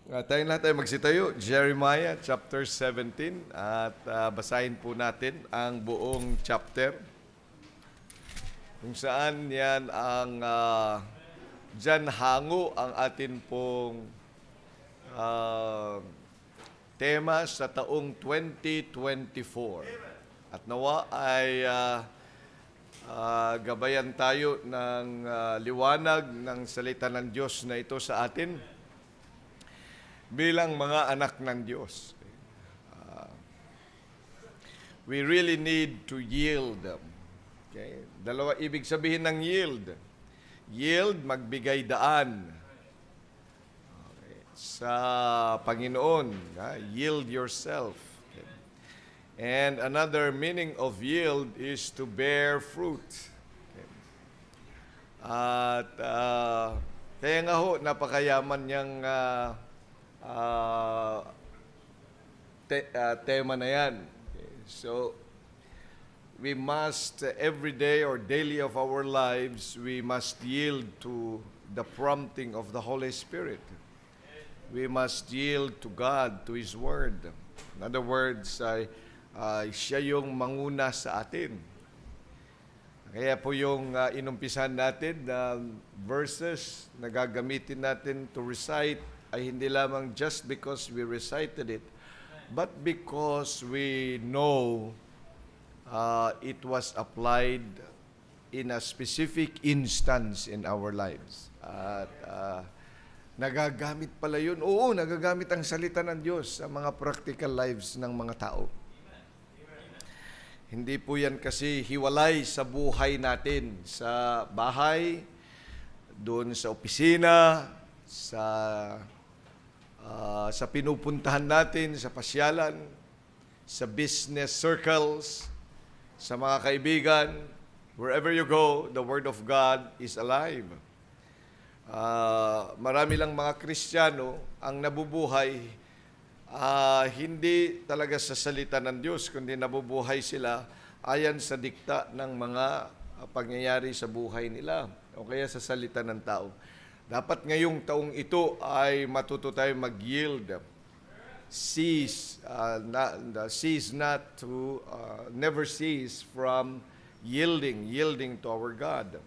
Tayo na tayo magsitayo, Jeremiah chapter 17 at basahin po natin ang buong chapter kung saan yan ang dyan hango ang atin pong tema sa taong 2024. At nawa ay gabayan tayo ng liwanag ng salita ng Diyos na ito sa atin bilang mga anak ng Diyos. We really need to yield. Okay? Dalawa ibig sabihin ng yield. Yield, magbigay daan sa Panginoon. Yield yourself. Okay? And another meaning of yield is to bear fruit. Okay? At kaya nga ho, napakayaman niyang tema na yan. Okay. So, we must, every day or daily of our lives, we must yield to the prompting of the Holy Spirit. We must yield to God, to His Word. In other words, siya yung manguna sa atin. Kaya po yung inumpisan natin na verses na gagamitin natin to recite ay hindi lamang just because we recited it, but because we know it was applied in a specific instance in our lives. At nagagamit pala yun. Oo, nagagamit ang salita ng Diyos sa mga practical lives ng mga tao. Hindi po yan kasi hiwalay sa buhay natin, sa bahay, doon sa opisina, sa pinupuntahan natin, sa pasyalan, sa business circles, sa mga kaibigan, wherever you go, the Word of God is alive. Marami lang mga Kristiyano ang nabubuhay hindi talaga sa salita ng Diyos, kundi nabubuhay sila ayon sa dikta ng mga pangyayari sa buhay nila o kaya sa salita ng tao. Dapat ngayong taong ito ay matuto tayo mag-yield. Never cease from yielding to our God.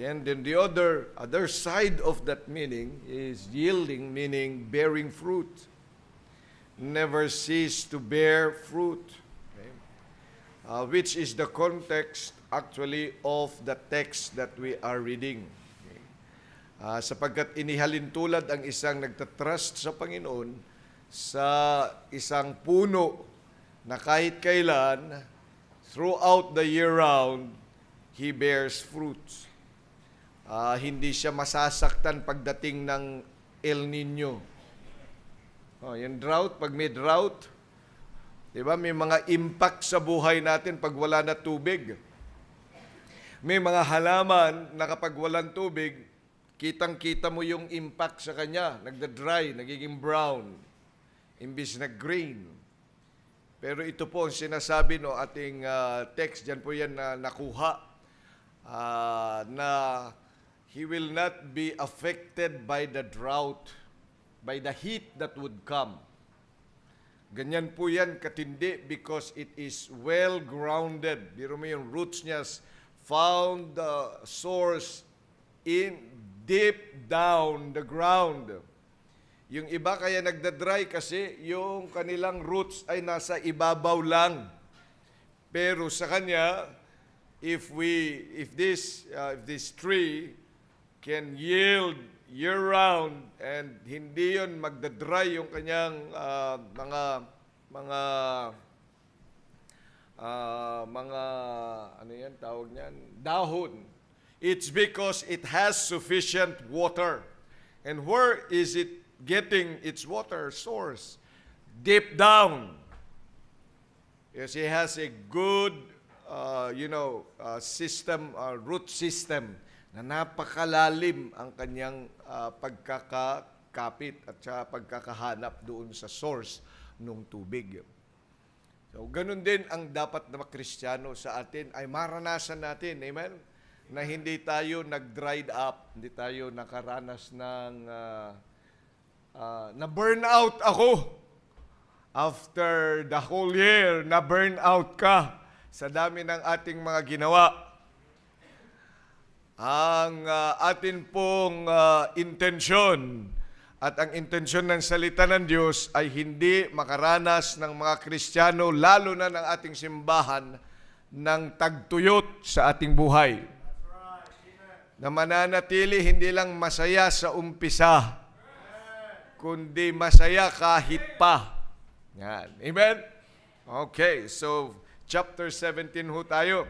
And then the other side of that meaning is yielding, meaning bearing fruit. Never cease to bear fruit. Okay? Which is the context actually of the text that we are reading. Sapagkat inihalin tulad ang isang nagtatrust sa Panginoon sa isang puno na kahit kailan, throughout the year round, he bears fruits. Hindi siya masasaktan pagdating ng El Nino. Yung drought, pag may drought, diba, may mga impact sa buhay natin pag wala na tubig. May mga halaman na kapag walang tubig, kitang-kita mo yung impact sa kanya. Nagda-dry, nagiging brown, imbis na green. Pero ito po ang sinasabi no ating text, dyan po yan na nakuha, na he will not be affected by the drought, by the heat that would come. Ganyan po yan katindi because it is well-grounded. Biro mo yung roots niya, found the source in deep down the ground. Yung iba kaya nagda-dry kasi yung kanilang roots ay nasa ibabaw lang. Pero sa kanya, if this tree can yield year-round and hindi yun magda-dry yung kanyang ano yan tawag niyan? Dahon. It's because it has sufficient water. And where is it getting its water source? Deep down. Yes, it has a good, root system na napakalalim ang kanyang pagkakakapit at pagkakahanap doon sa source ng tubig. So, ganun din ang dapat na Kristiyano sa atin ay maranasan natin. Amen? Na hindi tayo nag-dried up, hindi tayo nakaranas ng na-burn out ako. After the whole year, na-burn out ka sa dami ng ating mga ginawa. Ang atin pong intensyon at ang intensyon ng salita ng Diyos ay hindi makaranas ng mga Kristiyano, lalo na ng ating simbahan, ng tagtuyot sa ating buhay. Na mananatili hindi lang masaya sa umpisa, kundi masaya kahit pa. Yan. Amen? Okay, so chapter 17 ho tayo.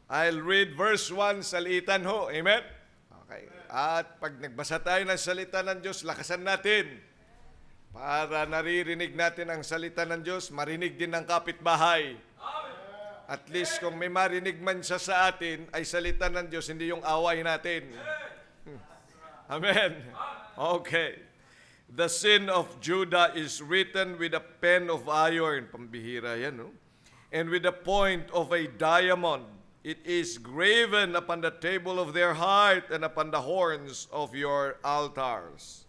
I'll read verse 1, salitan ho. Amen? Okay. At pag nagbasa tayo ng salita ng Diyos, lakasan natin para naririnig natin ang salita ng Diyos, marinig din ng kapitbahay. At least kung may marinig man siya sa atin, ay salita ng Diyos, hindi yung away natin. Amen? Okay. The sin of Judah is written with a pen of iron. Pambihira yan, no? And with the point of a diamond. It is graven upon the table of their heart and upon the horns of your altars.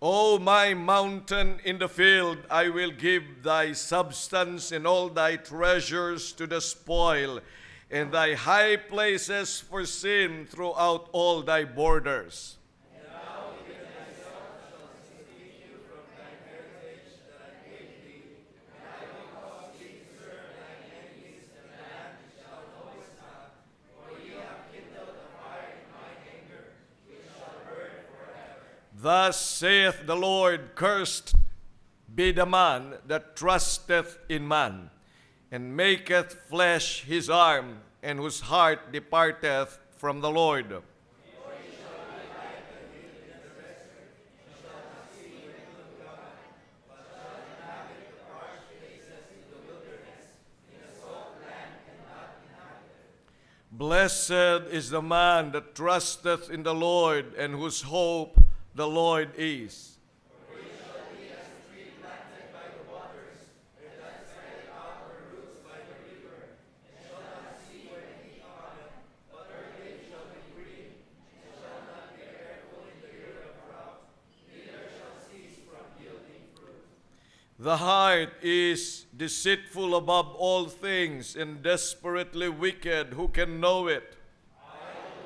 O my mountain in the field, I will give thy substance and all thy treasures to the spoil, and thy high places for sin throughout all thy borders. And thou even thyself shalt sustain you from thine heritage that I gave thee, and I will cause thee to serve thine enemies, and the land shall know it not, for ye have kindled a fire in mine anger, which shall burn forever. Thus saith the Lord, cursed be the man that trusteth in man, and maketh flesh his arm, and whose heart departeth from the Lord. Blessed is the man that trusteth in the Lord, and whose hope the Lord is. The heart is deceitful above all things and desperately wicked. Who can know it? I,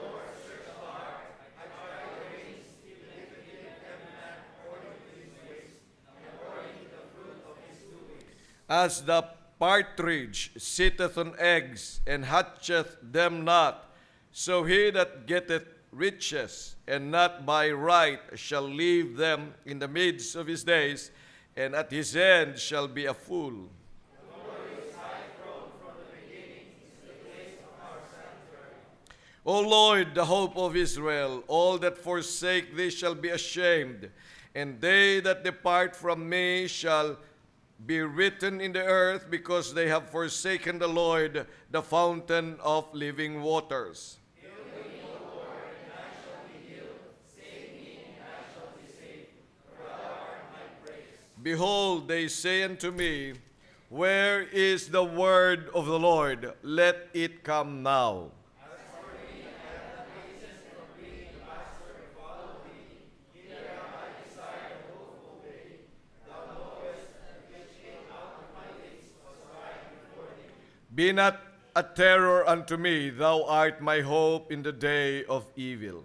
the Lord, search the heart. I try the reins, even if it giveth every man according to his ways, and according to the fruit of his doings. As the partridge sitteth on eggs, and hatcheth them not, so he that getteth riches, and not by right, shall leave them in the midst of his days, and at his end shall be a fool. The Lord is high throne from the beginning, is the place of our sanctuary. O Lord, the hope of Israel, all that forsake thee shall be ashamed, and they that depart from me shall be written in the earth, because they have forsaken the Lord, the fountain of living waters. Behold, they say unto me, where is the word of the Lord? Let it come now. As for me, I have not hastened from being the master to follow thee. Neither have I desired a hopeful way. Thou knowest that which came out of my lips was right before thee. Be not a terror unto me, thou art my hope in the day of evil.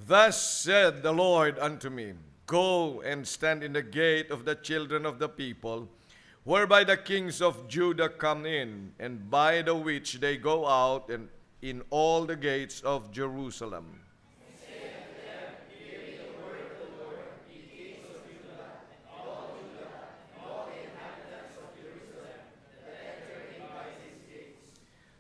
Thus said the Lord unto me, go and stand in the gate of the children of the people, whereby the kings of Judah come in, and by the which they go out, and in all the gates of Jerusalem.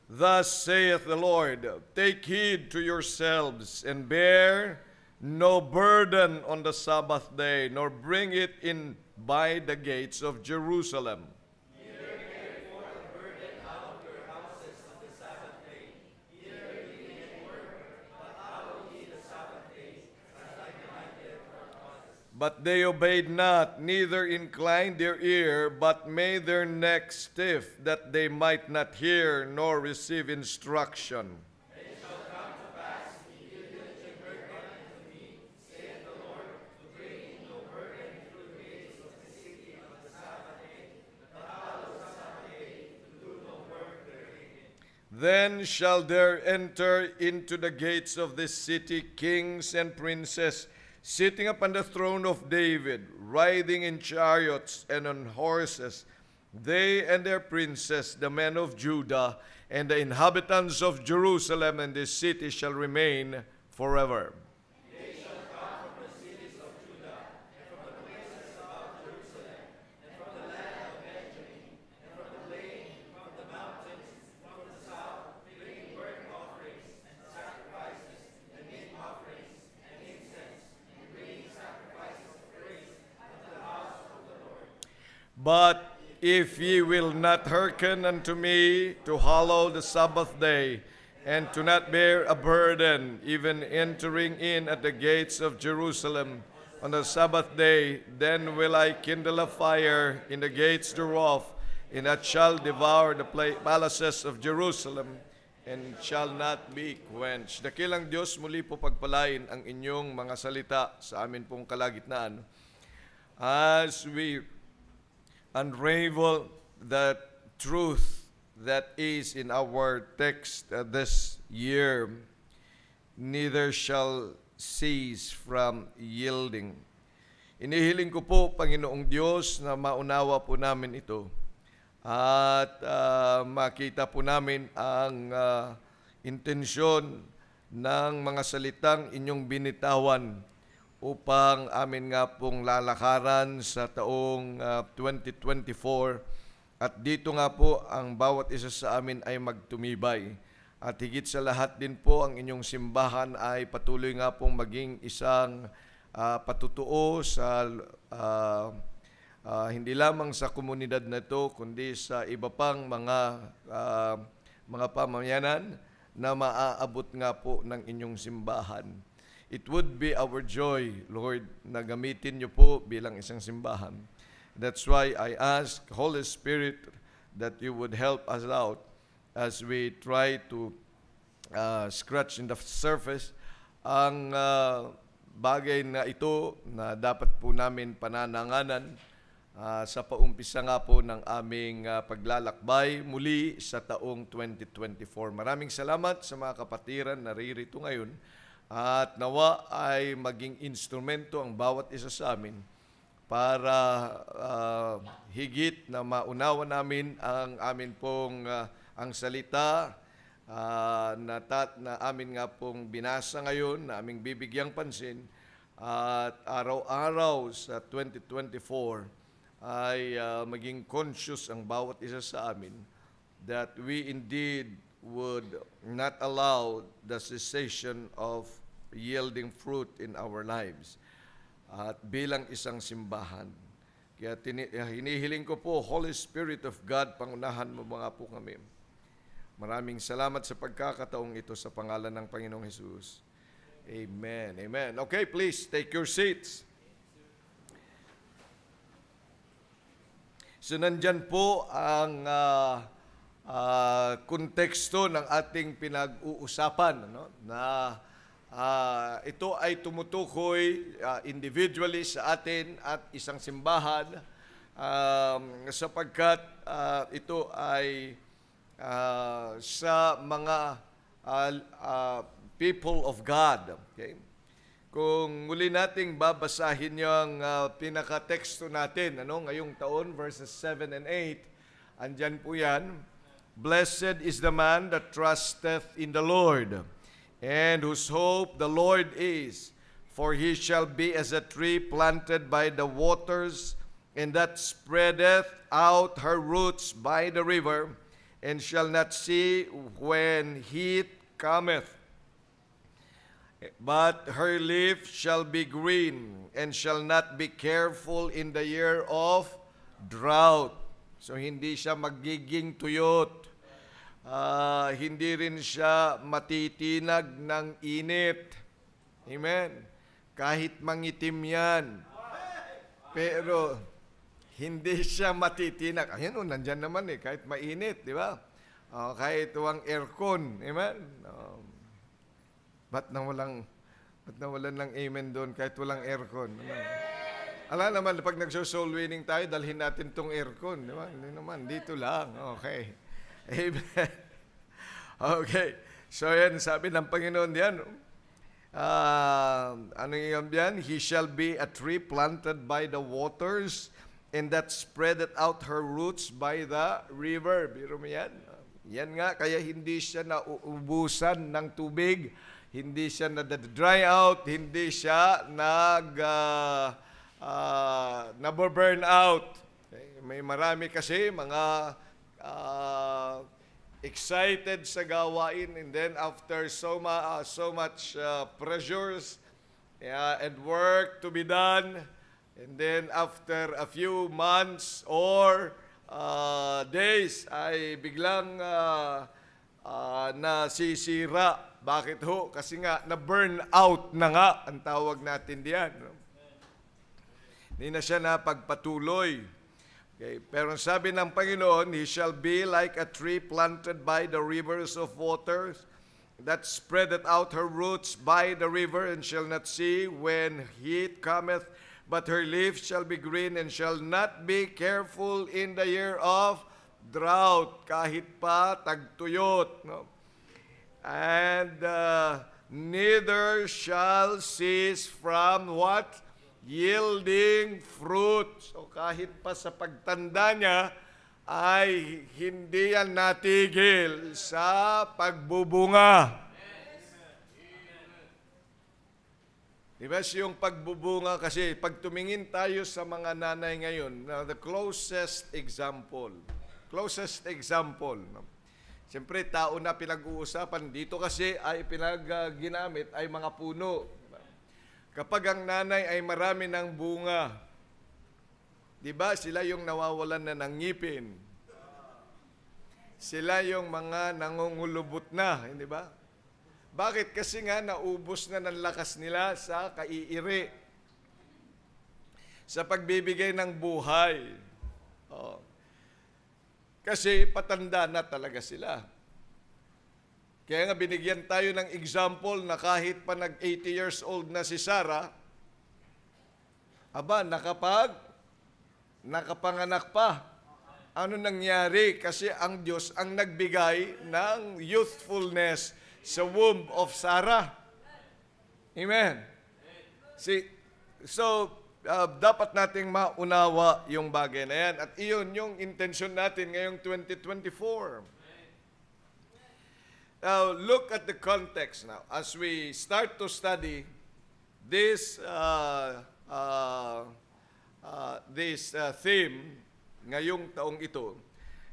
Thus saith the Lord, take heed to yourselves, and bear no burden on the Sabbath day, nor bring it in by the gates of Jerusalem. Neither carry forth a burden out of But they obeyed not, neither inclined their ear, but made their neck stiff, that they might not hear nor receive instruction. Then shall there enter into the gates of this city kings and princes, sitting upon the throne of David, riding in chariots and on horses, they and their princes, the men of Judah, and the inhabitants of Jerusalem, and this city shall remain forever. But if ye will not hearken unto me to hallow the Sabbath day, and to not bear a burden, even entering in at the gates of Jerusalem on the Sabbath day, then will I kindle a fire in the gates thereof, and that shall devour the palaces of Jerusalem, and shall not be quenched. Dakilang Diyos, muli po pagpalain ang inyong mga salita sa amin pong kalagitnaan. As we unravel the truth that is in our text this year, neither shall cease from yielding. Inihiling ko po, Panginoong Diyos, na maunawa po namin ito at makita po namin ang intensyon ng mga salitang inyong binitawan upang amin nga pong lalakaran sa taong 2024. At dito nga po ang bawat isa sa amin ay magtumibay. At higit sa lahat din po ang inyong simbahan ay patuloy nga pong maging isang patutuo sa hindi lamang sa komunidad na ito, kundi sa iba pang mga pamayanan na maaabot nga po ng inyong simbahan. It would be our joy, Lord, na gamitin niyo po bilang isang simbahan. That's why I ask, Holy Spirit, that you would help us out as we try to scratch in the surface ang bagay na ito na dapat po namin panananganan sa paumpisa nga po ng aming paglalakbay muli sa taong 2024. Maraming salamat sa mga kapatiran na naririto ngayon. At nawa ay maging instrumento ang bawat isa sa amin para higit na maunawa namin ang amin pong ang salita na amin nga pong binasa ngayon, na aming bibigyang pansin, at araw-araw sa 2024 ay maging conscious ang bawat isa sa amin that we indeed would not allow the cessation of yielding fruit in our lives at bilang isang simbahan. Kaya hinihiling ko po, Holy Spirit of God, pangunahan mo mga po kami. Maraming salamat sa pagkakataong ito sa pangalan ng Panginoong Hesus. Amen. Amen. Okay, please take your seats. So nandyan po ang konteksto ng ating pinag-uusapan, no? Na ito ay tumutukoy individually sa atin at isang simbahan sapagkat ito ay sa mga people of God. Okay? Kung muli nating babasahin yung pinaka-teksto natin ngayong taon, verses 7 and 8, andyan po yan. Blessed is the man that trusteth in the Lord, and whose hope the Lord is. For he shall be as a tree planted by the waters, and that spreadeth out her roots by the river, and shall not see when heat cometh. But her leaf shall be green, and shall not be careful in the year of drought. So hindi siya magiging tuyot. Hindi rin siya matitinag ng init. Amen. Kahit mangitim yan, Pero hindi siya matitinak. Ayan, nandyan naman kahit mainit, di ba? Kahit walang aircon, amen? Ba't nawalan ng amen doon kahit walang aircon? Ala naman, pag nagso-soul winning tayo, dalhin natin tong aircon, di ba? Hindi naman, dito lang. Okay. Amen. Okay. So yan, sabi ng Panginoon diyan, ano yan? He shall be a tree planted by the waters and that spreadeth out her roots by the river. Biro mo yan? Yan nga, kaya hindi siya nauubusan ng tubig, hindi siya na-dry out, hindi siya na-burn out. Okay? May marami kasi mga excited sa gawain, and then after so much pressures and work to be done, and then after a few months or days ay biglang nasisira. Bakit ho? Kasi nga na-burn out na nga ang tawag natin diyan. No? Hindi na siya napagpatuloy. Okay. Pero sabi ng Panginoon, He shall be like a tree planted by the rivers of waters that spreadeth out her roots by the river and shall not see when heat cometh, but her leaf shall be green and shall not be careful in the year of drought, kahit pa tagtuyot. No? And neither shall cease from what? Yielding fruit. So kahit pa sa pagtanda niya, ay hindi yan natigil sa pagbubunga. Diba yung pagbubunga kasi pag tumingin tayo sa mga nanay ngayon, the closest example, no? Siyempre, tao na pinag-uusapan dito kasi ay ginamit ay mga puno. Kapag ang nanay ay marami ng bunga, di ba sila yung nawawalan na ng ngipin? Sila yung mga nangungulubot na, hindi ba? Bakit? Kasi nga naubos na ng lakas nila sa kaiiri, sa pagbibigay ng buhay. Kasi patanda na talaga sila. Kaya nga binigyan tayo ng example na kahit pa nag-80 years old na si Sarah, nakapanganak pa. Ano nangyari? Kasi ang Diyos ang nagbigay ng youthfulness sa womb of Sarah. Amen. Dapat nating maunawa yung bagay na yan. At iyon yung intensyon natin ngayong 2024. Now, look at the context now. As we start to study this theme ngayong taong ito,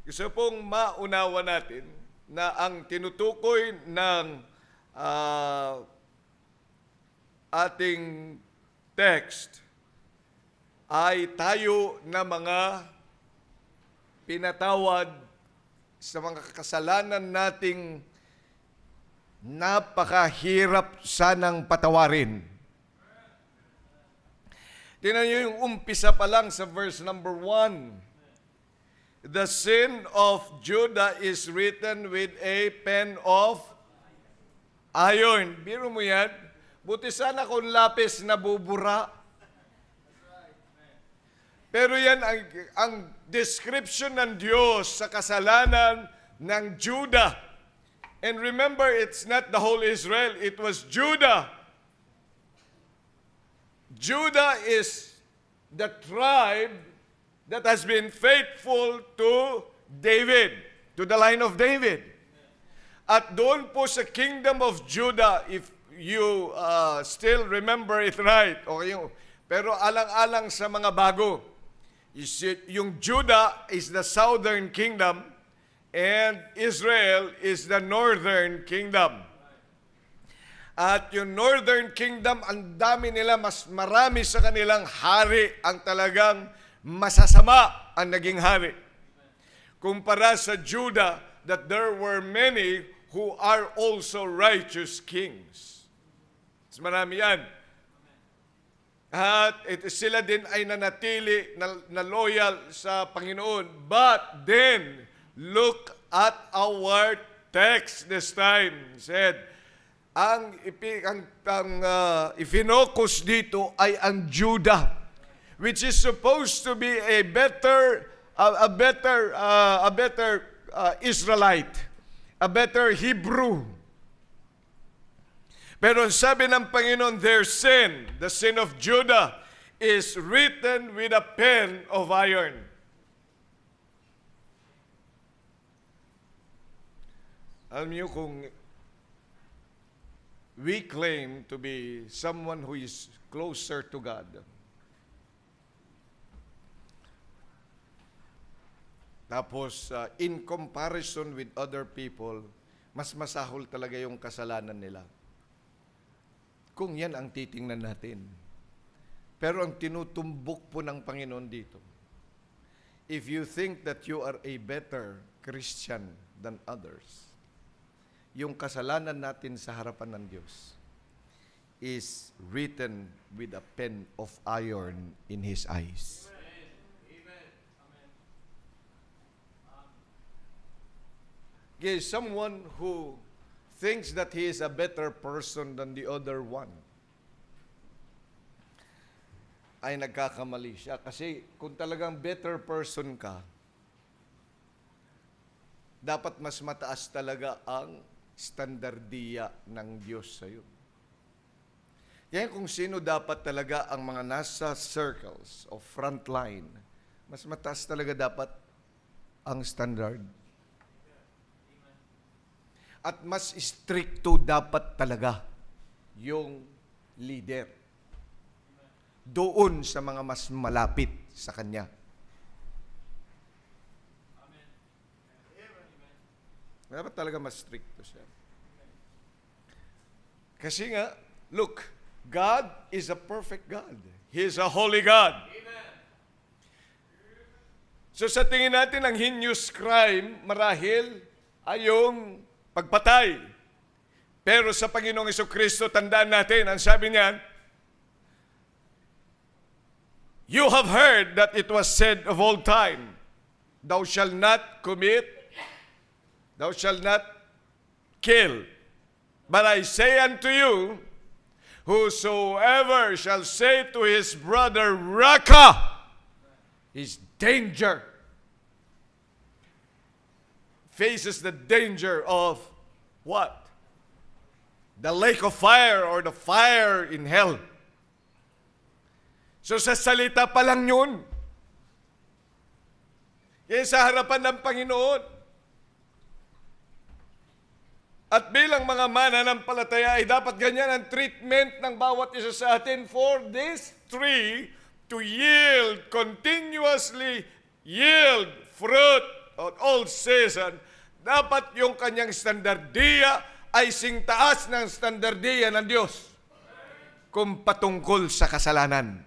gusto pong maunawa natin na ang tinutukoy ng ating text ay tayo na mga pinatawad sa mga kasalanan nating napakahirap sanang patawarin. Tingnan niyo yung umpisa pa lang sa verse number 1. The sin of Judah is written with a pen of iron. Biro mo yan? Buti sana kung lapis na bubura. Pero yan ang description ng Diyos sa kasalanan ng Judah. And remember, it's not the whole Israel, it was Judah. Judah is the tribe that has been faithful to David, to the line of David. At doon po sa kingdom of Judah, if you still remember it right, pero alang-alang sa mga bago, yung Judah is the southern kingdom, and Israel is the northern kingdom. At yung northern kingdom, ang dami nila, mas marami sa kanilang hari ang talagang masasama ang naging hari. Kumpara sa Judah, that there were many who are also righteous kings. Mas marami yan. At sila din ay nanatili na loyal sa Panginoon. But then, look at our text this time. Said, ang ifinokus dito ay ang Judah, which is supposed to be a better Israelite, a better Hebrew. Pero sabi ng Panginoon, their sin, the sin of Judah, is written with a pen of iron. Alam niyo, kung we claim to be someone who is closer to God, tapos in comparison with other people, mas masahol talaga yung kasalanan nila. Kung yan ang titingnan natin. Pero ang tinutumbok po ng Panginoon dito, if you think that you are a better Christian than others, yung kasalanan natin sa harapan ng Diyos is written with a pen of iron in His eyes. Okay, someone who thinks that he is a better person than the other one ay nagkakamali siya. Kasi kung talagang better person ka, dapat mas mataas talaga ang standardiya ng Diyos sa iyo. Yan kung sino dapat talaga ang mga nasa circles o front line, mas mataas talaga dapat ang standard. At mas stricto dapat talaga yung leader doon sa mga mas malapit sa kanya. Dapat talaga mas stricto siya. Kasi nga, look, God is a perfect God. He is a holy God. So sa tingin natin, ang heinous crime, marahil, ay yung pagpatay. Pero sa Panginoong Jesucristo, tandaan natin, ang sabi niya, you have heard that it was said of old time, thou shalt not commit, thou shalt not kill. But I say unto you, whosoever shall say to his brother, Raka, is danger. Faces the danger of what? The lake of fire or the fire in hell. So sa salita pa lang yun. Kaya sa harapan ng Panginoon. At bilang mga mananampalataya ay dapat ganyan ang treatment ng bawat isa sa atin for this tree to yield, continuously yield fruit at all season. Dapat yung kanyang standardiya ay singtaas ng standardiya ng Diyos kung patungkol sa kasalanan.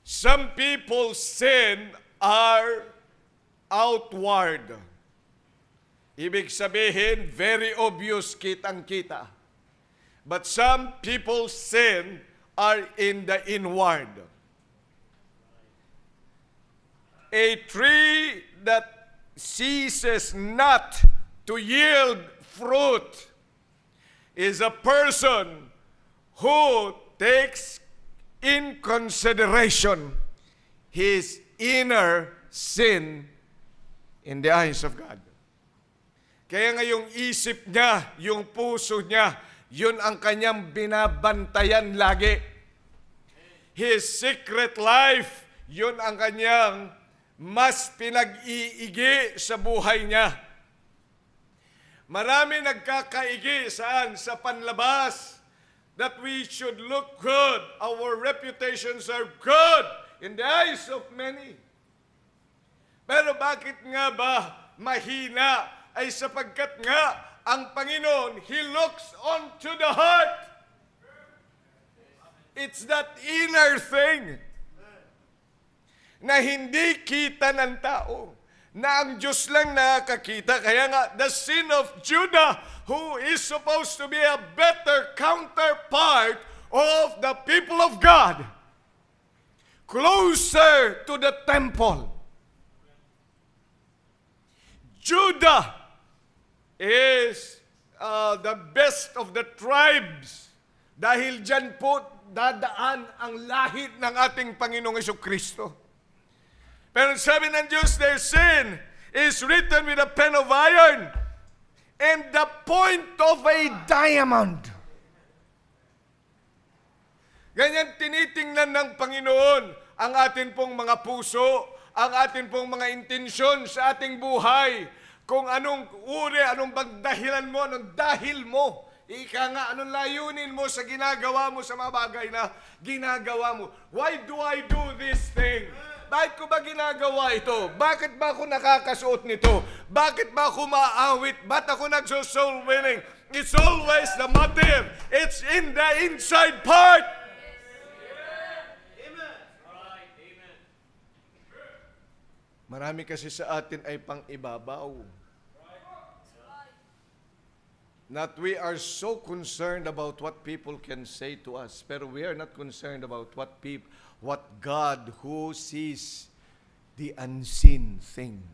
Some people's sin are outward. Ibig sabihin, very obvious, kitang-kita. But some people's sin are in the inward. A tree that ceases not to yield fruit is a person who takes in consideration his inner sin in the eyes of God. Kaya nga yung isip niya, yung puso niya, yun ang kanyang binabantayan lagi. His secret life, yun ang kanyang mas pinag-iigi sa buhay niya. Marami nagkakaigi saan? Sa panlabas. That we should look good. Our reputations are good in the eyes of many. Pero bakit nga ba mahina? Ay sapagkat nga ang Panginoon, He looks onto the heart. It's that inner thing na hindi kita ng tao, na ang Diyos lang nakakita. Kaya nga, the sin of Judah, who is supposed to be a better counterpart of the people of God, closer to the temple. Judah is the best of the tribes. Dahil dyan po dadaan ang lahit ng ating Panginoong Jesucristo. Pero sabi ng Diyos, their sin is written with a pen of iron and the point of a diamond. Ganyan tinitingnan ng Panginoon ang atin pong mga puso, ang atin pong mga intensyon sa ating buhay. Kung anong uri, anong bang dahilan mo, anong dahil mo. Ika nga, anong layunin mo sa ginagawa mo sa mga bagay na ginagawa mo. Why do I do this thing? Bakit ko ba ginagawa ito? Bakit ba ako nakakasuot nito? Bakit ba ako maawit? Ba't ako nagso-soul winning? It's always the motive. It's in the inside part. Marami kasi sa atin ay pang-ibabaw. Not we are so concerned about what people can say to us, pero we are not concerned about what God who sees the unseen thing.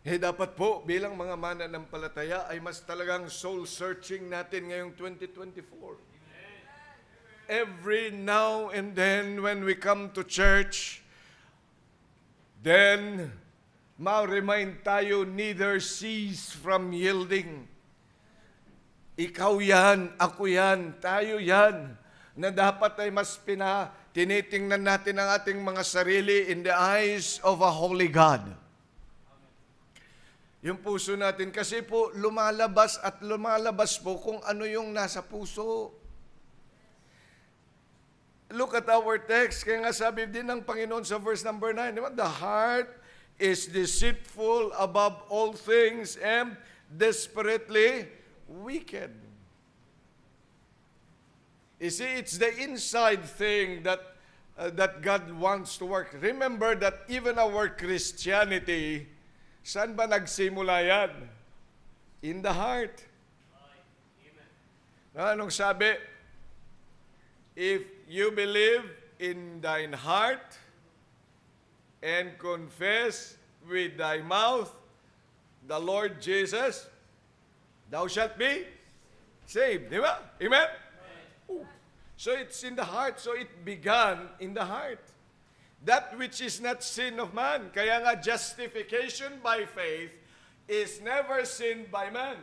Dapat po bilang mga mananampalataya ay mas talagang soul searching natin ngayong 2024. Every now and then when we come to church, then ma-remind tayo, neither cease from yielding. Ikaw yan, ako yan, tayo yan, na dapat ay mas tinitingnan natin ang ating mga sarili in the eyes of a holy God. Yung puso natin, kasi po lumalabas at lumalabas po kung ano yung nasa puso. Look at our text, kaya nga sabi din ng Panginoon sa verse number 9, diba? The heart is deceitful above all things and desperately wicked. You see, it's the inside thing that God wants to work. Remember that even our Christianity, saan ba nagsimula yan? In the heart. Anong sabi? If you believe in thine heart, and confess with thy mouth the Lord Jesus, thou shalt be saved. Di ba? Amen? So it's in the heart. So it began in the heart. That which is not sin of man. Kaya nga justification by faith is never sinned by man.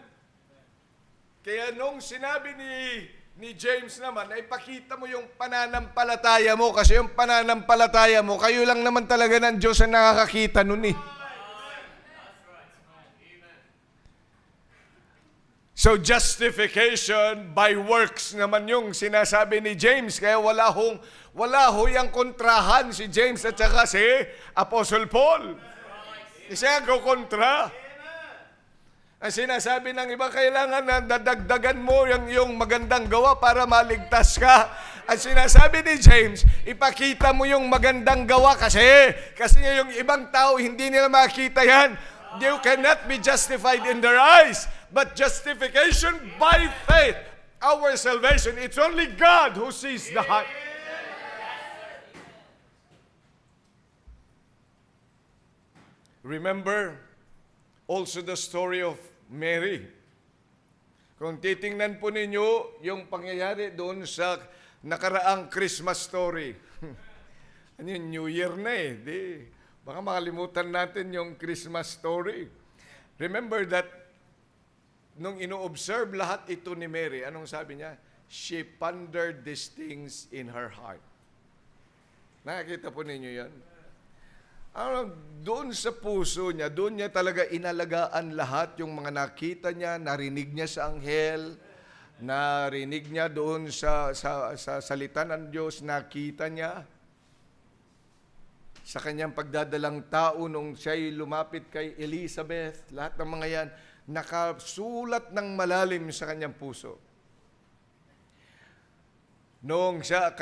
Kaya nung sinabi ni James naman, ay pakita mo yung pananampalataya mo, kasi yung pananampalataya mo, kayo lang naman talaga ng Diyos ang nakakakita nun eh. So justification by works naman yung sinasabi ni James, kaya wala ho yung kontrahan si James at saka si Apostle Paul. Siya ang kontra. Ang sinasabi ng iba, kailangan na dadagdagan mo yung magandang gawa para maligtas ka. Ang sinasabi ni James, ipakita mo yung magandang gawa kasi yung ibang tao, hindi nila makita yan. You cannot be justified in their eyes, but justification by faith. Our salvation, it's only God who sees the heart. Remember also the story of Mary. Kung titingnan po ninyo yung pangyayari doon sa nakaraang Christmas story. Ano yun, New Year na eh. Baka makalimutan natin yung Christmas story. Remember that nung ino-observe lahat ito ni Mary, anong sabi niya? She pondered these things in her heart. Nakakita po ninyo yan? Doon sa puso niya, doon niya talaga inalagaan lahat yung mga nakita niya, narinig niya sa anghel, narinig niya doon sa salita ng Diyos, nakita niya sa kanyang pagdadalang tao nung siya'y lumapit kay Elizabeth, lahat ng mga yan, nakasulat ng malalim sa kanyang puso. Nung siya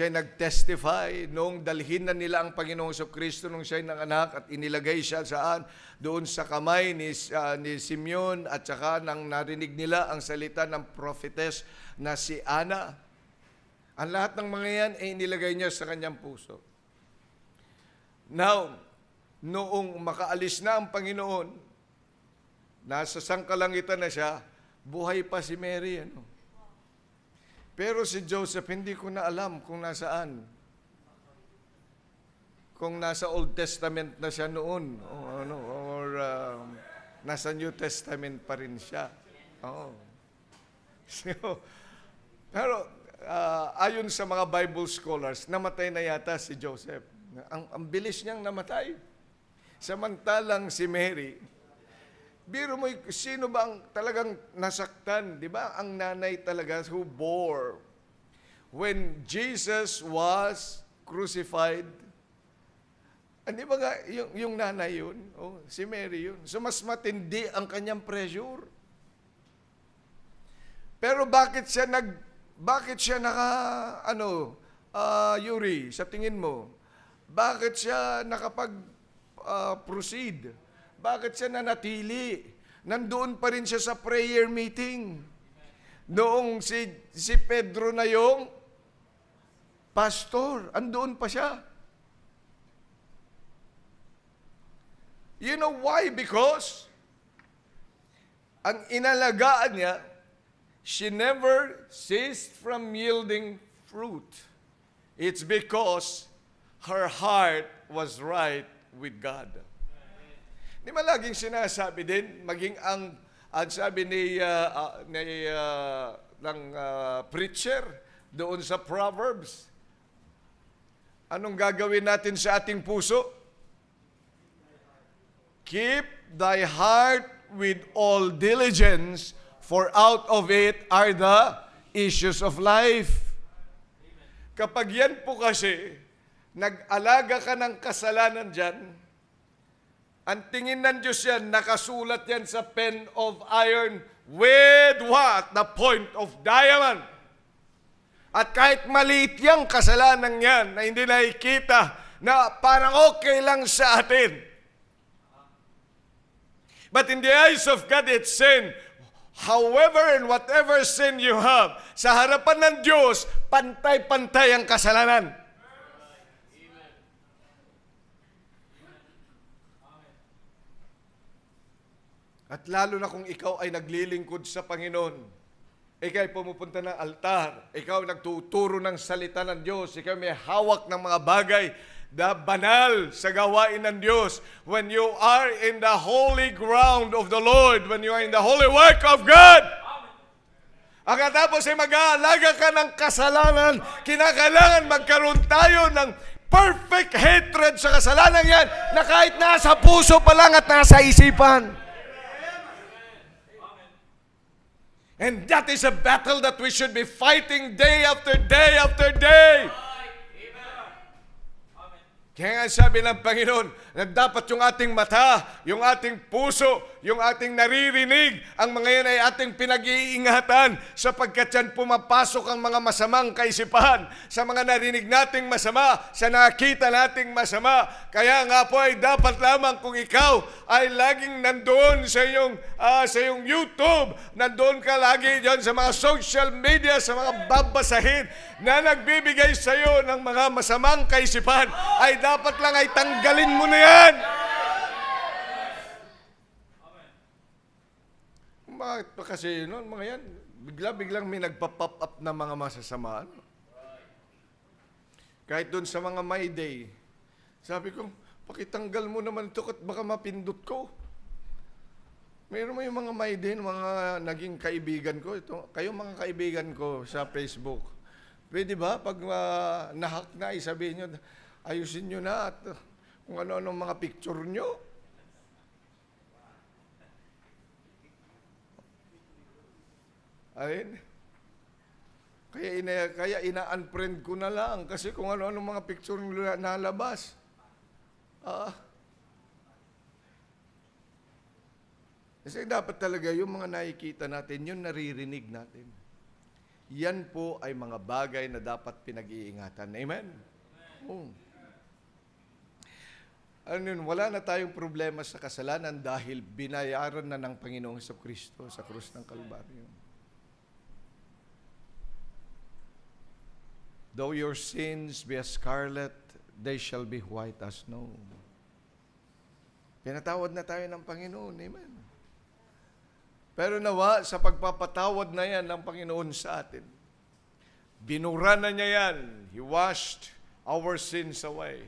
nag-testify, nung dalhin na nila ang Panginoong Kristo nung siya nanganak at inilagay siya saan? Doon sa kamay ni Simeon at saka nang narinig nila ang salita ng prophetess na si Ana. Ang lahat ng mga yan ay inilagay niya sa kanyang puso. Now, noong makaalis na ang Panginoon, nasa sangkalangitan na siya, buhay pa si Mary. Pero si Joseph, hindi ko na alam kung nasaan. Kung nasa Old Testament na siya noon, or nasa New Testament pa rin siya. So, pero ayon sa mga Bible scholars, namatay na yata si Joseph. Ang bilis niyang namatay. Samantalang si Mary, biro mo, sino ba ang talagang nasaktan? Di ba? Ang nanay talaga who bore. When Jesus was crucified, di ba nga, yung nanay yun? Si Mary yun. So mas matindi ang kanyang pressure. Pero bakit siya Yuri, sa tingin mo? Bakit siya proceed? Bakit siya nanatili? Nandoon pa rin siya sa prayer meeting. Noong si Pedro na yung pastor, andoon pa siya. You know why? Because ang inalagaan niya, she never ceased from yielding fruit. It's because her heart was right with God. Di ba laging sinasabi din, maging ang sabi ng preacher doon sa Proverbs, anong gagawin natin sa ating puso? Keep thy heart with all diligence, for out of it are the issues of life. Kapag yan po kasi, nag-alaga ka ng kasalanan dyan, ang tingin ng Diyos yan, nakasulat yan sa pen of iron with what? The point of diamond. At kahit maliit yung kasalanan yan na hindi nakikita, na parang okay lang sa atin. But in the eyes of God, it's sin. However and whatever sin you have, sa harapan ng Diyos, pantay-pantay ang kasalanan. At lalo na kung ikaw ay naglilingkod sa Panginoon, ikaw ay pumupunta ng altar, ikaw nagtuturo ng salita ng Diyos, ikaw may hawak ng mga bagay na banal sa gawain ng Diyos. When you are in the holy ground of the Lord, when you are in the holy work of God, ang katapos ay mag-aalaga ka ng kasalanan, kinakailangan magkaroon tayo ng perfect hatred sa kasalanan yan na kahit nasa puso pa lang at nasa isipan. And that is a battle that we should be fighting day after day after day. Kaya nga sabi ng Panginoon na dapat yung ating mata, yung ating puso, yung ating naririnig, ang mga yan ay ating pinag-iingatan sapagkat yan pumapasok ang mga masamang kaisipan sa mga narinig nating masama, sa nakita nating masama. Kaya nga po ay dapat lamang kung ikaw ay laging nandoon sa iyong YouTube, nandoon ka lagi dyan sa mga social media, sa mga babasahin na nagbibigay sa iyo ng mga masamang kaisipan, ay dapat lang ay tanggalin mo na yan. Bakit pa kasi noon mga yan? Biglang may nagpa-pop up na mga masasamaan. Kahit doon sa mga My Day, sabi ko, pakitanggal mo naman ito at baka mapindot ko. Mayroon mo yung mga My Day, mga naging kaibigan ko. Kayo mga kaibigan ko sa Facebook. Pwede ba pag nahack na, isabihin nyo, ayusin nyo na at kung ano-ano mga picture nyo. Ayun. Kaya ina-unfriend ko na lang kasi kung ano-ano mga picture nyo nalabas. Kasi dapat talaga yung mga nakikita natin, yung naririnig natin. Yan po ay mga bagay na dapat pinag-iingatan. Amen? Oh. Ano yun, wala na tayong problema sa kasalanan dahil binayaran na ng Panginoong Jesucristo sa krus ng Kalbaryo. Though your sins be as scarlet, they shall be white as snow. Pinatawad na tayo ng Panginoon. Amen. Pero nawa, sa pagpapatawad na yan ng Panginoon sa atin, binura na niya yan. He washed our sins away.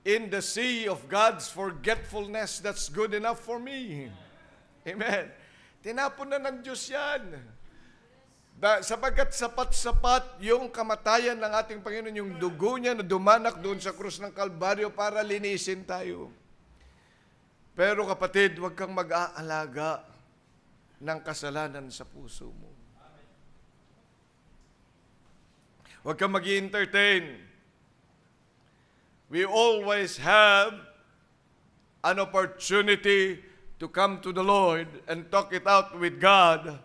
In the sea of God's forgetfulness, that's good enough for me. Amen. Tinapon na ng Diyos yan. Sapagkat sapat-sapat yung kamatayan ng ating Panginoon, yung dugo niya na dumanak doon sa krus ng Kalbaryo para linisin tayo. Pero kapatid, huwag kang mag-aalaga ng kasalanan sa puso mo. Huwag kang mag-entertain. We always have an opportunity to come to the Lord and talk it out with God,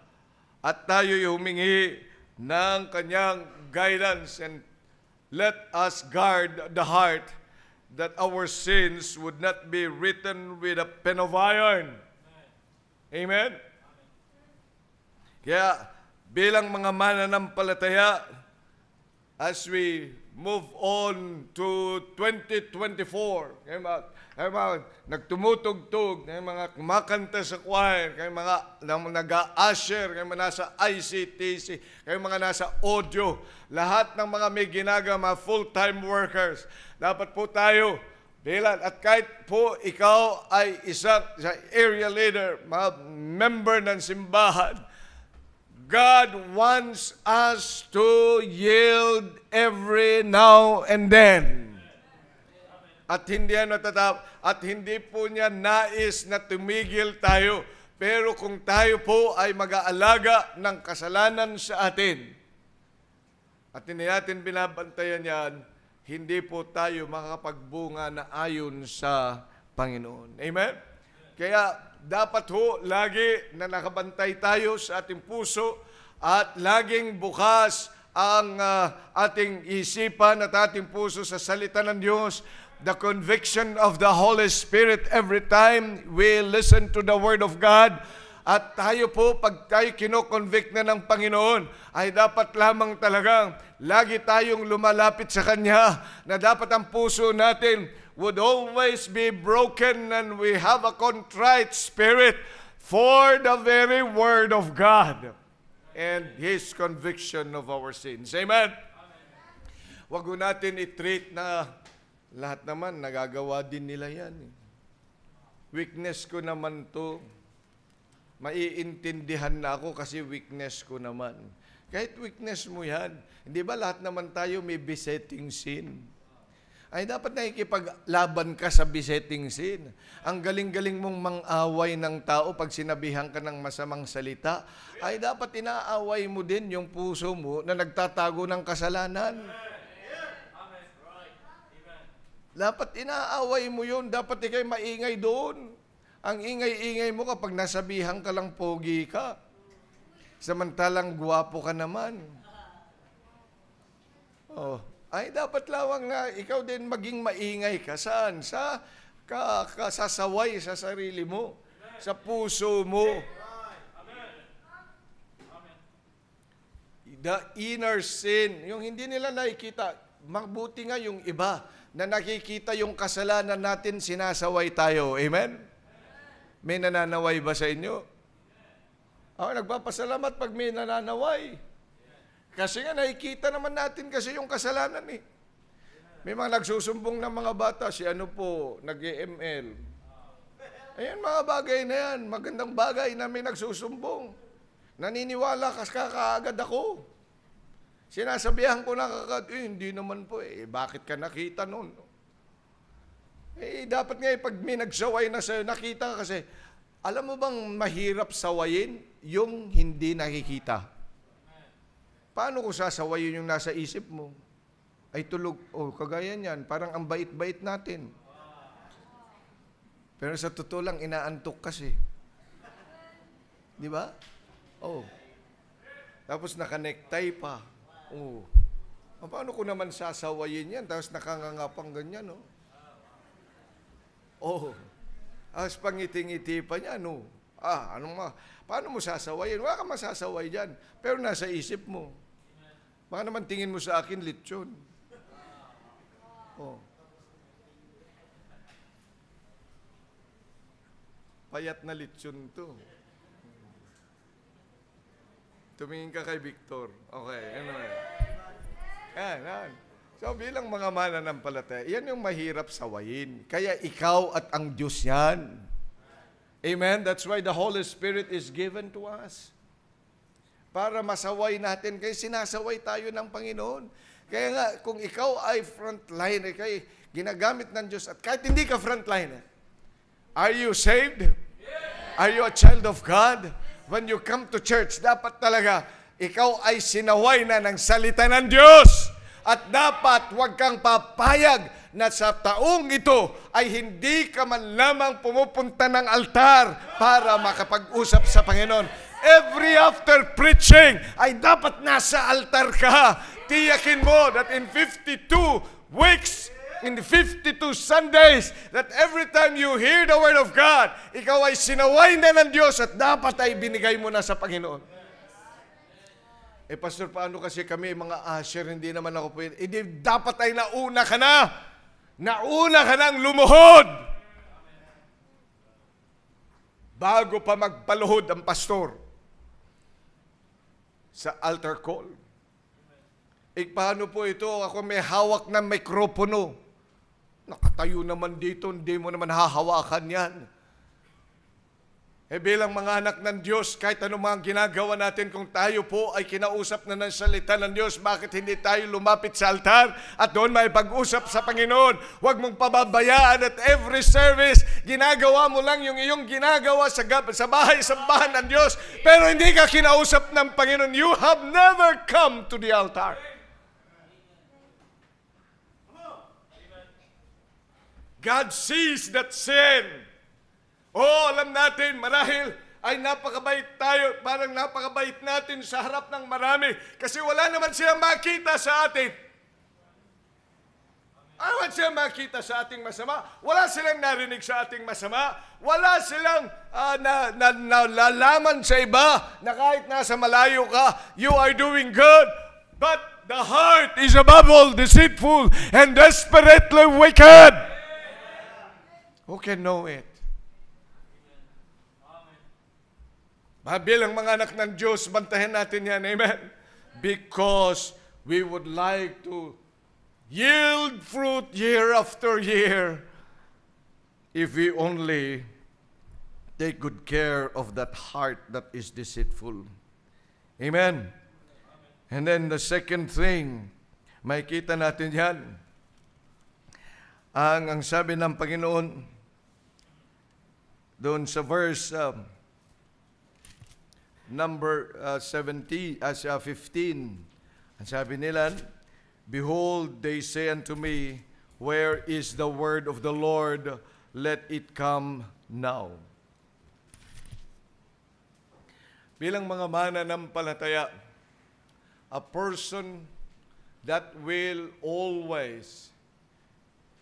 at tayo'y humingi ng Kanyang guidance, and let us guard the heart that our sins would not be written with a pen of iron. Amen? Kaya bilang mga mananampalataya, as we move on to 2024, kayo mga nagtumutugtog, kayo mga kumakanta sa choir, kayo mga nag-a-usher, kayo mga nasa ICTC, kayo mga nasa audio, lahat ng mga may ginagawa, mga full-time workers, dapat po tayo bilang, at kahit po ikaw ay isang area leader, mga member ng simbahan, God wants us to yield every now and then. At hindi yan natatap, at hindi po niya nais na tumigil tayo. Pero kung tayo po ay mag-aalaga ng kasalanan sa atin, at hindi natin binabantayan yan, hindi po tayo makakapagbunga na ayon sa Panginoon. Amen? Kaya dapat ho, lagi na nakabantay tayo sa ating puso at laging bukas ang ating isipan at ating puso sa salita ng Diyos. The conviction of the Holy Spirit every time we listen to the Word of God. At tayo po, pag tayo kinoconvict na ng Panginoon, ay dapat lamang talagang lagi tayong lumalapit sa Kanya, na dapat ang puso natin would always be broken and we have a contrite spirit for the very Word of God and His conviction of our sins. Amen? Wag ko natin i-treat na lahat naman, nagagawa din nila yan. Weakness ko naman to. Maiintindihan na ako kasi weakness ko naman. Kahit weakness mo yan, hindi ba lahat naman tayo may besetting sin? Ay dapat nakikipaglaban ka sa besetting sin. Ang galing-galing mong mang-away ng tao pag sinabihan ka ng masamang salita, ay dapat inaaway mo din yung puso mo na nagtatago ng kasalanan. Dapat inaaway mo yun. Dapat ikay maingay doon. Ang ingay-ingay mo kapag nasabihan ka lang pogi ka. Samantalang gwapo ka naman. Oh, ay dapat lawang na ikaw din maging maingay ka. Saan? Sa kasasaway sa sarili mo. Sa puso mo. The inner sin. Yung hindi nila nakikita. Mabuti nga yung iba na nakikita yung kasalanan natin, sinasaway tayo. Amen? May nananaway ba sa inyo? Nagpapasalamat pag may nananaway. Kasi nga nakikita naman natin kasi yung kasalanan eh. May mga nagsusumbong ng mga bata, si ano po, nag-EML. Ayan, mga bagay na yan, magandang bagay na may nagsusumbong. Naniniwala kasi kaagad ako. Sinasabihan ko na kagad, hindi naman po eh, bakit ka nakita noon? Dapat nga pag may nagsaway na sa'yo, nakita ka kasi, alam mo bang mahirap sawayin yung hindi nakikita? Paano ko sasawayin yung nasa isip mo? Ay tulog, kagaya niyan, parang ang bait-bait natin. Pero sa totoo lang, inaantok kasi. Di ba? Tapos naka-necktie pa. Oh. Paano ko naman sasawayin yan? Tapos nakangangapang ganyan, no? Oh. Tapos pangiti-ngiti pa niya, no? Paano mo sasawayin? Wala kang masasaway dyan. Pero nasa isip mo. Baka naman tingin mo sa akin, lechon. Oh. Payat na lechon to. Tumingin ka kay Victor. Okay, ano yan? Yan. So bilang mga mananampalataya, yan yung mahirap sawayin. Kaya ikaw at ang Diyos yan. Amen? That's why the Holy Spirit is given to us. Para masaway natin. Kaya sinasaway tayo ng Panginoon. Kaya nga, kung ikaw ay frontliner, kaya ginagamit ng Diyos, at kahit hindi ka frontliner, are you saved? Are you a child of God? When you come to church, dapat talaga, ikaw ay sinaway na ng salita ng Diyos. At dapat huwag kang papayag na sa taong ito ay hindi ka man lamang pumupunta ng altar para makapag-usap sa Panginoon. Every after preaching ay dapat nasa altar ka. Tiyakin mo that in 52 weeks, in 52 Sundays, that every time you hear the Word of God, ikaw ay sinaway na ng Diyos at dapat ay binigay mo na sa Panginoon. Pastor, paano kasi kami, mga usher, hindi naman ako pwede. Dapat ay nauna ka na. Nauna ka nang lumuhod. Bago pa magpaluhod ang pastor sa altar call. Paano po ito? Ako may hawak ng mikropono. Nakatayo naman dito, hindi mo naman hahawakan yan. Bilang mga anak ng Diyos, kahit anumang ginagawa natin, kung tayo po ay kinausap na ng salita ng Diyos, bakit hindi tayo lumapit sa altar at doon may pag-usap sa Panginoon? Huwag mong pababayaan at every service, ginagawa mo lang yung iyong ginagawa sa bahay-sambahan ng Diyos, pero hindi ka kinausap ng Panginoon. You have never come to the altar. God sees that sin. Alam natin, marahil ay napakabait tayo, parang napakabait natin sa harap ng marami kasi wala naman silang makita sa atin. Wala naman silang makita sa ating masama. Wala silang narinig sa ating masama. Wala silang nalalaman sa iba na kahit nasa malayo ka, you are doing good. But the heart is above all deceitful and desperately wicked. Who can know it? Bilang mga anak ng Diyos, bantayan natin yan. Amen? Because we would like to yield fruit year after year if we only take good care of that heart that is deceitful. Amen? And then the second thing, makikita natin yan. Ang sabi ng Panginoon doon sa verse number 15, ang sabi nila, behold, they say unto me, where is the word of the Lord? Let it come now. Bilang mga mananampalataya, a person that will always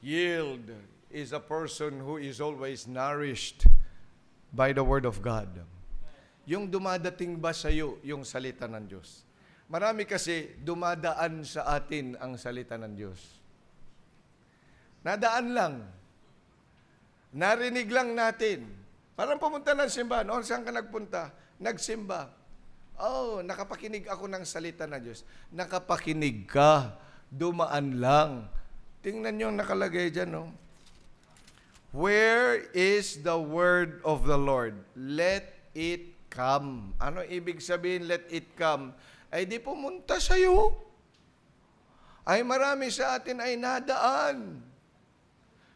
yield is a person who is always nourished by the word of God. Yung dumadating ba sa iyo yung salita ng Diyos? Marami kasi dumadaan sa atin ang salita ng Diyos. Nadaan lang. Narinig lang natin. Parang pumunta ng simbahan. Saan ka nagpunta? Nagsimba. Nakapakinig ako ng salita ng Diyos. Nakapakinig ka. Dumaan lang. Tingnan niyo ang nakalagay dyan, no? Where is the word of the Lord? Let it come. Ano ibig sabihin, let it come? Ay di pumunta sa iyo. Ay marami sa atin ay nadaan.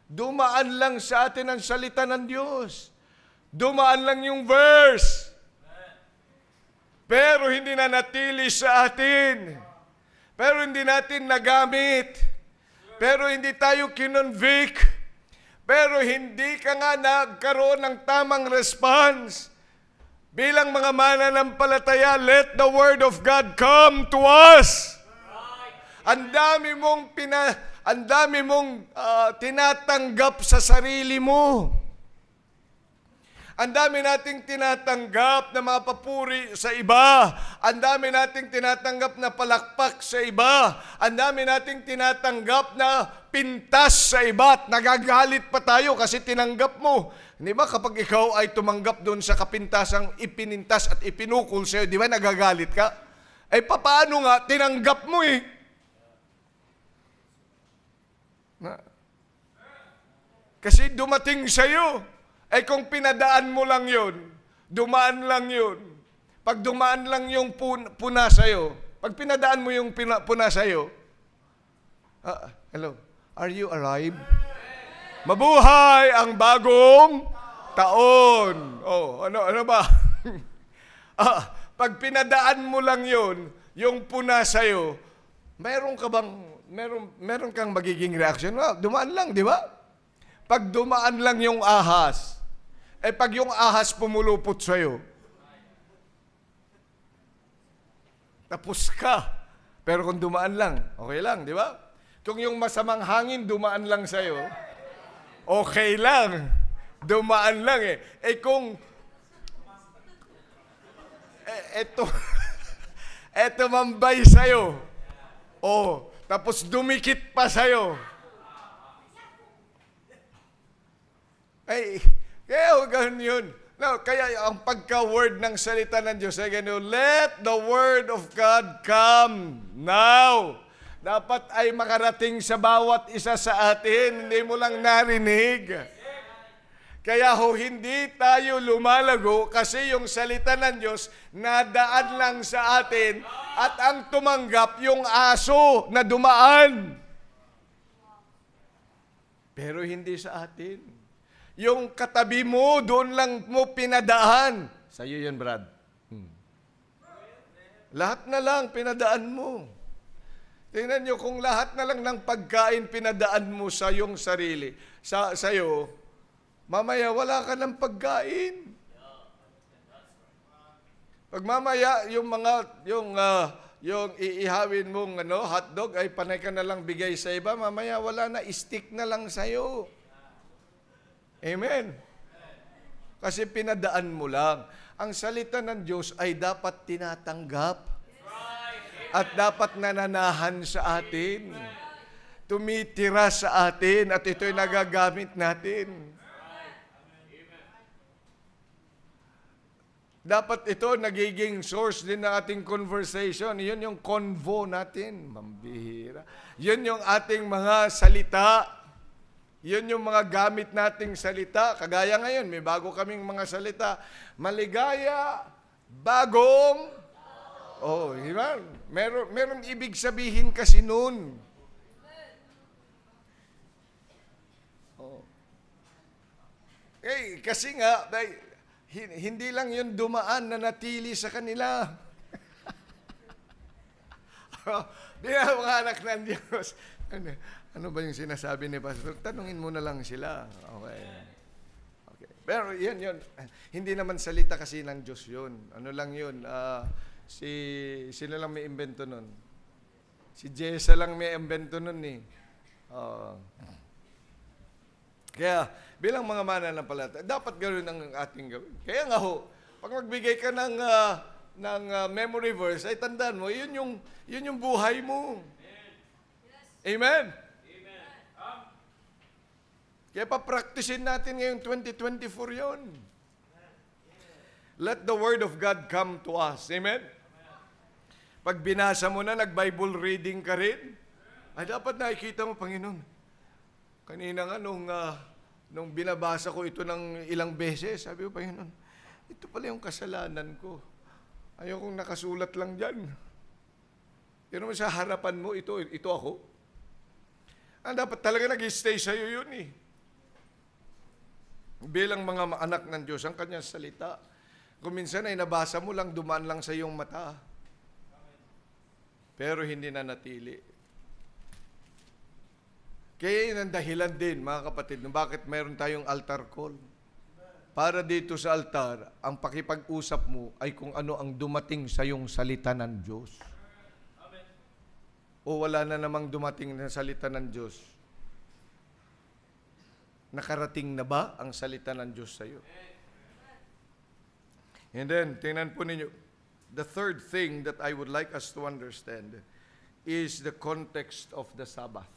Dumaan lang sa atin ang salita ng Diyos. Dumaan lang yung verse. Pero hindi na natili sa atin. Pero hindi natin nagamit. Pero hindi tayo kinonvict. Pero hindi ka nga nagkaroon ng tamang response. Bilang mga mananampalataya, let the Word of God come to us. Ang dami mong tinatanggap sa sarili mo. Ang dami nating tinatanggap na mga papuri sa iba. Ang dami nating tinatanggap na palakpak sa iba. Ang dami nating tinatanggap na pintas sa iba at nagagalit pa tayo kasi tinanggap mo. Di ba kapag ikaw ay tumanggap doon sa kapintasang ipinintas at ipinukol sa'yo, di ba nagagalit ka? Eh paano nga, tinanggap mo eh. Kasi dumating sa'yo. Eh kung pinadaan mo lang yun, dumaan lang yun. Pag dumaan lang yung puna sa'yo, pag pinadaan mo yung puna sa'yo, hello, are you arrived? Mabuhay ang bagong taon. Oh, ano ba? Pag pinadaan mo lang yun, yung puna sa'yo, meron kang magiging reaction? Dumaan lang, di ba? Pag dumaan lang yung ahas, pag yung ahas pumulupot sa'yo, tapos ka. Pero kung dumaan lang, okay lang, di ba? Kung yung masamang hangin dumaan lang sa'yo, okay lang. Dumaan lang eh. Kung, eto mambay sa'yo, tapos dumikit pa sa'yo, kaya ganun yun. No, kaya ang pagka-word ng salita ng Diyos ay ganun, let the word of God come now. Dapat ay makarating sa bawat isa sa atin, hindi mo lang narinig. Kaya hindi tayo lumalago kasi yung salita ng Diyos nadaan lang sa atin at ang tumanggap yung aso na dumaan. Pero hindi sa atin. Yung katabi mo, doon lang mo pinadaan. Sa'yo yun, Brad. Lahat na lang pinadaan mo. Tingnan nyo, kung lahat na lang ng pagkain pinadaan mo sa iyong sarili, sa'yo, mamaya wala ka ng pagkain. Pag mamaya, yung iihawin mong hotdog ay panay ka na lang bigay sa iba, mamaya wala na, stick na lang sa'yo. Amen. Kasi pinadaan mo lang. Ang salita ng Diyos ay dapat tinatanggap. At dapat nananahan sa atin. Tumitira sa atin at ito'y nagagamit natin. Dapat ito nagiging source din ng ating conversation. Yun yung convo natin. Mambihira. Yun yung ating mga salita. Yun yung mga gamit nating salita. Kagaya ngayon, may bago kaming mga salita. Maligaya, bagong. Di ba? Meron ibig sabihin kasi nun. Kasi nga, hindi lang yun dumaan na natili sa kanila. Di ba mga anak ng Diyos? Ano ba yung sinasabi ni Pastor? Tanungin mo na lang sila. Okay. Pero yun. Hindi naman salita kasi ng Diyos yun. Ano lang yun? Sino lang may invento nun? Si Jessa lang may invento nun eh. Kaya, bilang mga mananampalataya, dapat gawin ang ating gawin. Kaya nga pag magbigay ka ng memory verse, ay tandaan mo, yun yung buhay mo. Amen? Kaya pa-practicein natin ngayong 2024 yun. Let the Word of God come to us. Amen? Pag binasa mo na, nag-Bible reading ka rin, ay dapat nakikita mo, Panginoon. Kanina nga, nung binabasa ko ito ng ilang beses, sabi ko, Panginoon, ito pala yung kasalanan ko. Ayaw kong nakasulat lang dyan. Pero sa harapan mo, ito ako. Dapat talaga nag-stay sa'yo yun eh. Bilang mga anak ng Diyos, ang kanyang salita. Kung minsan ay nabasa mo lang, dumaan lang sa iyong mata. Pero hindi na natili. Kaya yun ang dahilan din, mga kapatid, bakit mayroon tayong altar call. para dito sa altar, ang pakipag-usap mo ay kung ano ang dumating sa iyong salita ng Diyos. O wala na namang dumating na salita ng Diyos? Nakarating na ba ang salita ng Diyos sa iyo? And then, tingnan po ninyo, the third thing that I would like us to understand is the context of the Sabbath.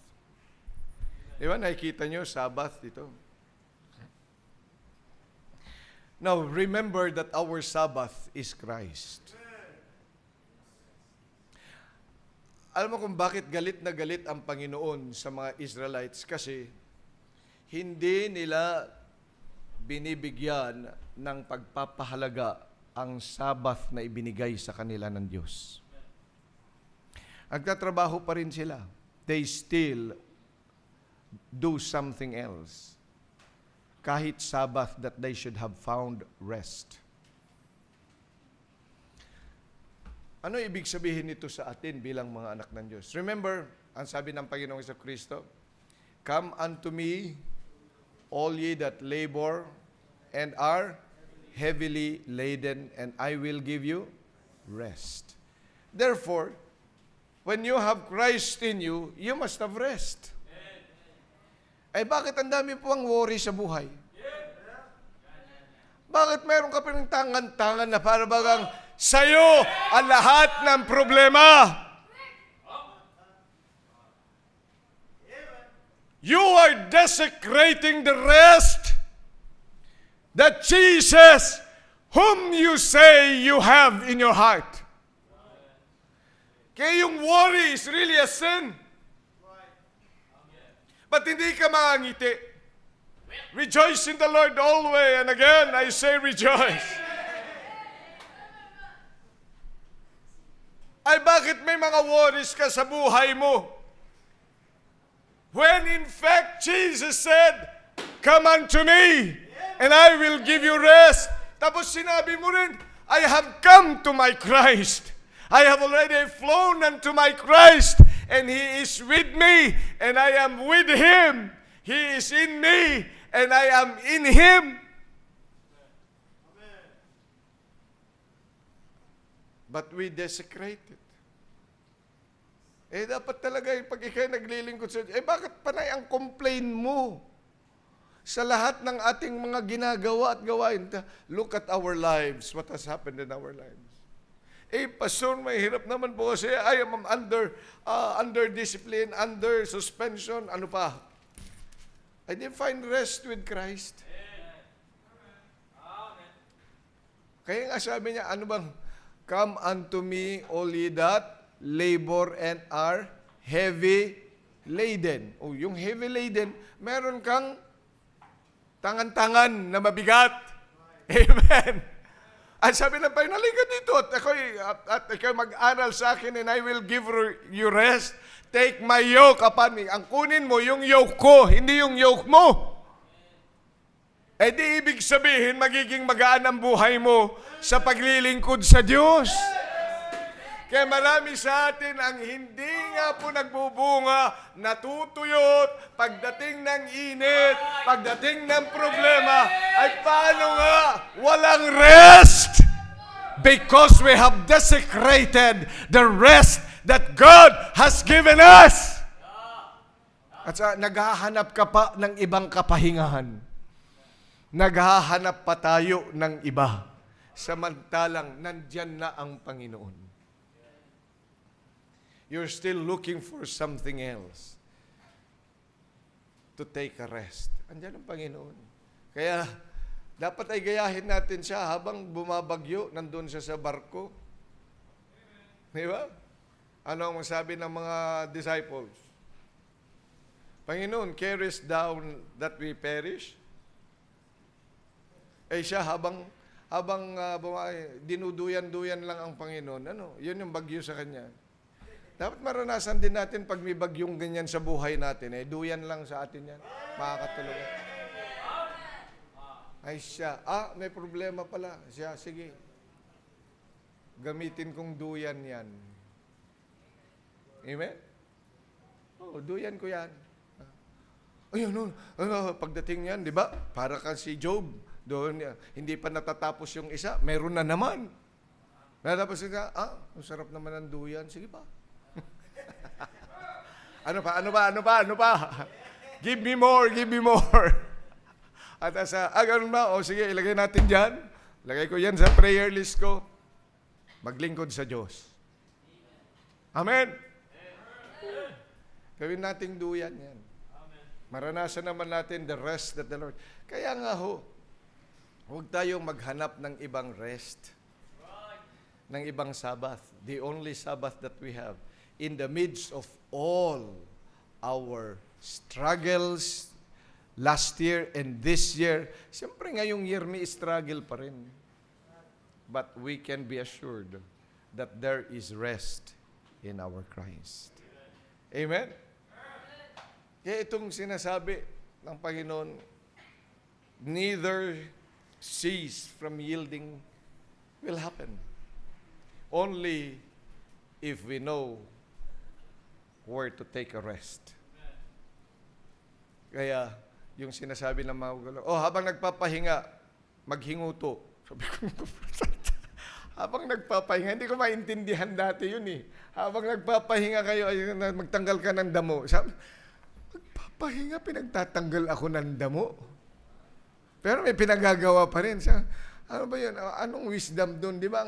Di ba, nakikita nyo, Sabbath dito. Now, remember that our Sabbath is Christ. Alam mo kung bakit galit na galit ang Panginoon sa mga Israelites? Kasi hindi nila binibigyan ng pagpapahalaga ang Sabbath na ibinigay sa kanila ng Diyos. Nagtatrabaho pa rin sila. They still do something else. Kahit Sabbath that they should have found rest. Ano ibig sabihin nito sa atin bilang mga anak ng Diyos? Remember, ang sabi ng Panginoong Jesucristo, "Come unto me, all ye that labor and are heavily laden, and I will give you rest." Therefore, when you have Christ in you, you must have rest. Ay bakit ang dami po ang worry sa buhay? Bakit meron ka pa ng tangan-tangan na para bagang sa'yo ang lahat ng problema? You are desecrating the rest that Jesus, whom you say you have in your heart. Kaya yung worry is really a sin. But hindi ka makangiti. Rejoice in the Lord always, and again I say rejoice. Ay bakit may mga worries ka sa buhay mo? When in fact Jesus said, "Come unto me, and I will give you rest." Tapos sinabi mo rin, I have come to my Christ. I have already flown unto my Christ, and He is with me, and I am with Him. He is in me, and I am in Him. But we desecrate it. Dapat talaga pag ikay naglilingkod sa Diyos, bakit panay ang complain mo sa lahat ng ating mga ginagawa at gawain? Look at our lives, what has happened in our lives. Pastor, may hirap naman po kasi I am under discipline, under suspension, ano pa? I didn't find rest with Christ. Kaya nga sabi niya, ano bang, "Come unto me, all ye that labor and are heavy laden." O, yung heavy laden, meron kang tangan-tangan na mabigat. Amen. At sabi ng Panginoon, halika dito at ako'y mag-aral sa akin, and I will give you rest. Take my yoke upon me. Ang kunin mo, yung yoke ko, hindi yung yoke mo. Di ibig sabihin, magiging magaan ang buhay mo sa paglilingkod sa Diyos. Kaya marami sa atin ang hindi nga po nagbubunga, natutuyot, pagdating ng init, pagdating ng problema, ay paano nga walang rest? Because we have desecrated the rest that God has given us. At naghahanap ka pa ng ibang kapahingahan. Naghahanap pa tayo ng iba. Samantalang nandyan na ang Panginoon. You're still looking for something else to take a rest. Andiyan ang Panginoon. Kaya, dapat ay gayahin natin siya habang bumabagyo, nandun siya sa barko. Di ba? Ano ang masabi ng mga disciples? Panginoon, carest down that we perish? Siya habang dinuduyan-duyan lang ang Panginoon. Yun yung bagyo sa kanya. Dapat maranasan din natin pag may bagyong ganyan sa buhay natin. Duyan lang sa atin yan. Makakatulog. Ay siya, may problema pala. Siya, sige. Gamitin kong duyan yan. Amen? Duyan ko yan. Ayun, pagdating yan, di ba? Para kang si Job. Doon, hindi pa natatapos yung isa, meron na naman. Natapos ka, ang sarap naman ng duyan. Sige pa. Ano pa? Give me more. At ganun ba? O sige, ilagay natin dyan. Lagay ko yan sa prayer list ko. Maglingkod sa Diyos. Amen? Gawin nating duyan yan. Maranasan naman natin the rest that the Lord. Kaya nga huwag tayong maghanap ng ibang rest. Ng ibang Sabbath. The only Sabbath that we have. In the midst of all our struggles last year and this year, siyempre ngayong year may struggle pa rin. But we can be assured that there is rest in our Christ. Amen? Kaya itong sinasabi ng Panginoon, neither cease from yielding will happen. Only if we know where to take a rest. Kaya, yung sinasabi ng mga gulo, habang nagpapahinga, maghinguto. Sabi ko, habang nagpapahinga, hindi ko maintindihan dati yun eh. Habang nagpapahinga kayo, magtanggal ka ng damo. Sabi, magpapahinga, pinagtatanggal ako ng damo. Pero may pinagagawa pa rin. Siya, ano ba yun? Anong wisdom doon? Di ba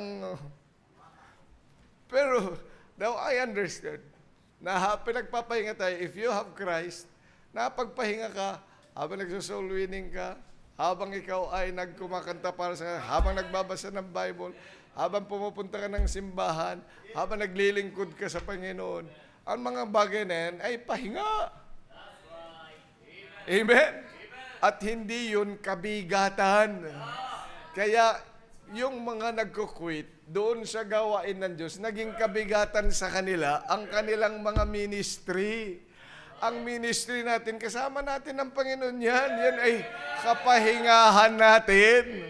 pero, now I understood na pinagpapahinga tayo, if you have Christ, napagpahinga ka, habang nagsosoul winning ka, habang ikaw ay nagkumakanta para sa, habang nagbabasa ng Bible, habang pumupunta ka ng simbahan, habang naglilingkod ka sa Panginoon, ang mga bagay na yan ay pahinga. Amen? At hindi yun kabigatan. Kaya, yung mga nagkukwit, doon sa gawain ng Diyos, naging kabigatan sa kanila ang kanilang mga ministry. Ang ministry natin, kasama natin ng Panginoon yan. Yan ay kapahingahan natin.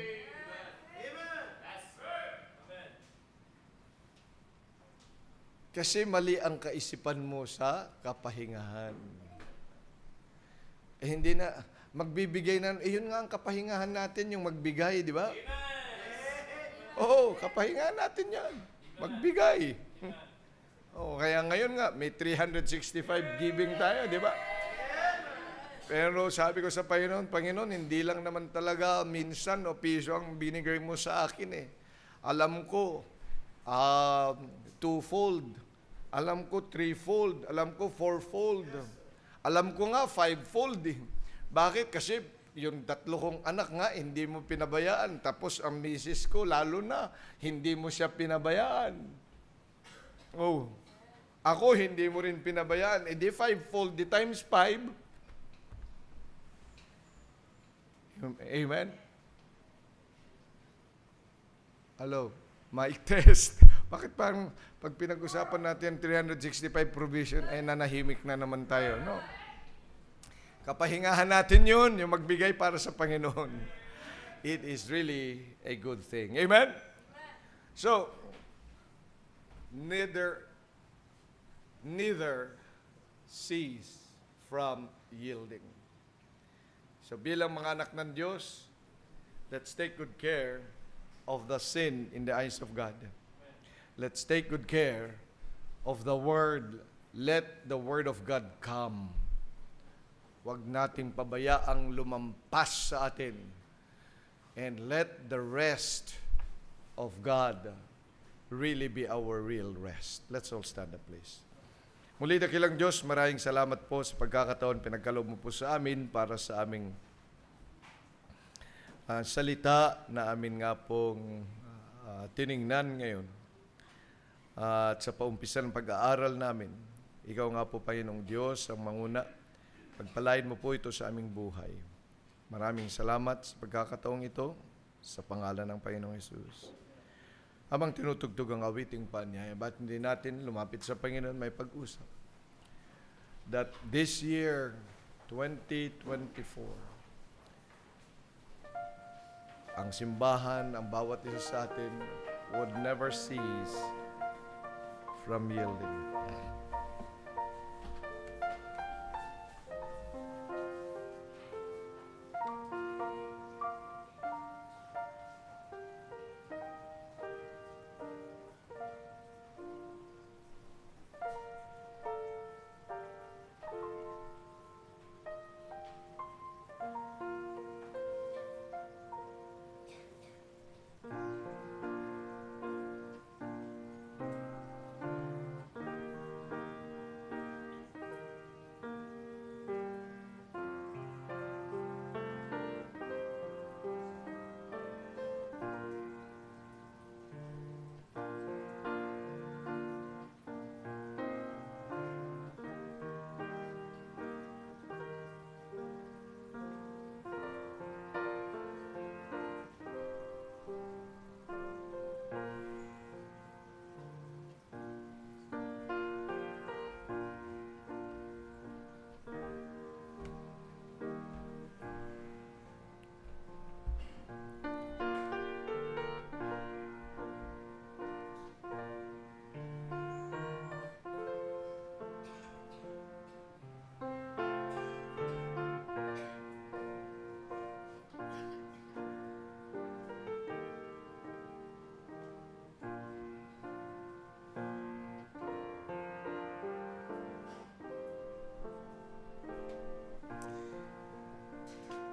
Kasi mali ang kaisipan mo sa kapahingahan. Hindi na, magbibigay na, yun nga ang kapahingahan natin, yung magbigay, di ba? Oo, kapahinga natin yan. Magbigay. Kaya ngayon nga, may 365 giving tayo, di ba? Pero sabi ko sa Panginoon, hindi lang naman talaga minsan o piso ang binigay mo sa akin eh. Alam ko, twofold. Alam ko threefold. Alam ko fourfold. Alam ko nga fivefold eh. Bakit? Kasi yung 3 kong anak nga, hindi mo pinabayaan. Tapos ang misis ko, lalo na, hindi mo siya pinabayaan. Ako, hindi mo rin pinabayaan. E di 5-fold, di times 5. Amen? Hello? Mic test. Bakit parang pag pinag-usapan natin 365 provision, ay nanahimik na naman tayo, no? Kapahingahan natin yun, yung magbigay para sa Panginoon. It is really a good thing. Amen? So, neither cease from yielding. So, bilang mga anak ng Diyos, let's take good care of the sin in the eyes of God. Let's take good care of the Word. Let the Word of God come. Huwag nating pabayaang lumampas sa atin. And let the rest of God really be our real rest. Let's all stand up, please. Muli dakilang Diyos, maraming salamat po sa pagkakataon pinagkaloob mo po sa amin para sa aming salita na amin nga pong tiningnan ngayon. At sa paumpisa ng pag-aaral namin, ikaw nga po, Panginoong Diyos, ang manguna. Pagpalain mo po ito sa aming buhay. Maraming salamat sa pagkakataong ito sa pangalan ng Panginoong Hesus. Habang tinutugtog ang awiting panyaya, ba't hindi natin lumapit sa Panginoon may pag-usap? That this year, 2024, ang simbahan, ang bawat isa sa atin would never cease from yielding.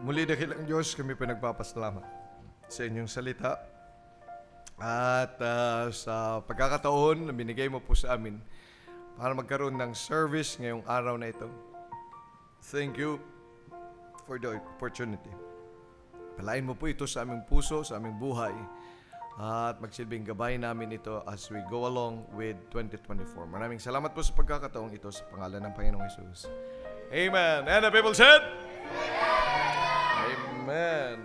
Muli dakilang Diyos, kami pinagpapasalamat sa inyong salita at sa pagkakataon na binigay mo po sa amin para magkaroon ng service ngayong araw na ito. Thank you for the opportunity. Palain mo po ito sa aming puso, sa aming buhay, at magsilbing gabay namin ito as we go along with 2024. Maraming salamat po sa pagkakataong ito sa pangalan ng Panginoong Hesus. Amen. And the people said, Amen.